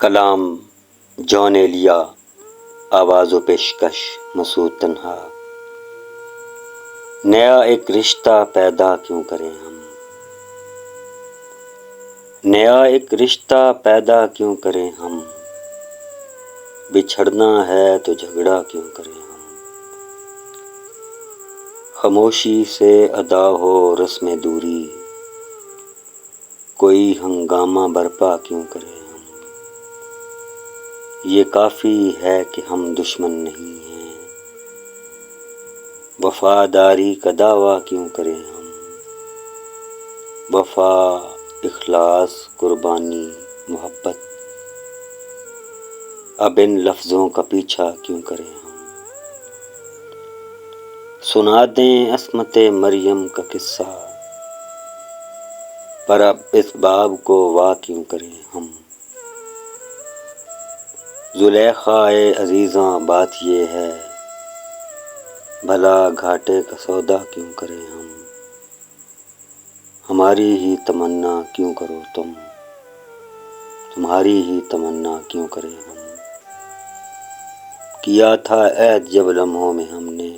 کلام جان ایلیا، آواز و پیشکش مسعود تنہا۔ نیا ایک رشتہ پیدا کیوں کریں ہم، نیا ایک رشتہ پیدا کیوں کریں ہم، بچھڑنا ہے تو جھگڑا کیوں کریں ہم۔ خاموشی سے ادا ہو رسم دوری، کوئی ہنگامہ برپا کیوں کریں ہم۔ یہ کافی ہے کہ ہم دشمن نہیں ہیں، وفاداری کا دعویٰ کیوں کریں ہم۔ وفا، اخلاص، قربانی، محبت، اب ان لفظوں کا پیچھا کیوں کریں ہم۔ سنا دیں عصمت مریم کا قصہ، پر اب اس باب کو وا کیوں کریں ہم۔ زلیخائے عزیزاں بات یہ ہے، بھلا گھاٹے کا سودا کیوں کریں ہم۔ ہماری ہی تمنا کیوں کرو تم، تمہاری ہی تمنا کیوں کریں ہم۔ کیا تھا عہد جب لمحوں میں ہم نے،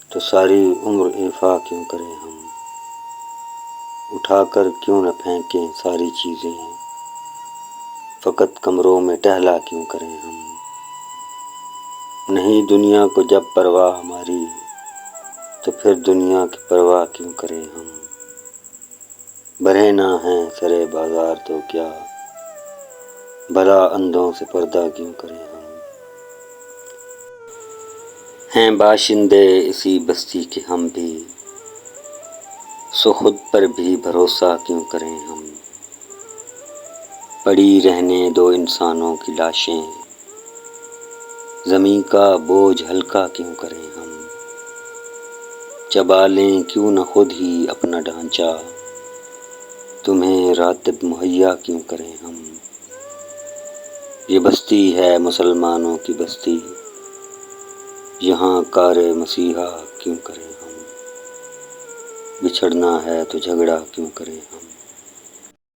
تو ساری عمر ایفا کیوں کریں ہم۔ اٹھا کر کیوں نہ پھینکیں ساری چیزیں، فقط کمروں میں ٹہلا کیوں کریں ہم۔ نہیں دنیا کو جب پرواہ ہماری، تو پھر دنیا کی پرواہ کیوں کریں ہم۔ برہنہ ہیں سرے بازار تو کیا، بھلا اندھوں سے پردہ کیوں کریں ہم۔ ہیں باشندے اسی بستی کے ہم بھی، سو خود پر بھی بھروسہ کیوں کریں ہم۔ پڑی رہنے دو انسانوں کی لاشیں، زمیں کا بوجھ ہلکا کیوں کریں ہم۔ چبا لیں کیوں نہ خود ہی اپنا ڈھانچہ، تمہیں راتب مہیا کیوں کریں ہم۔ یہ بستی ہے مسلمانوں کی بستی، یہاں کار مسیحا کیوں کریں ہم۔ بچھڑنا ہے تو جھگڑا کیوں کریں ہم۔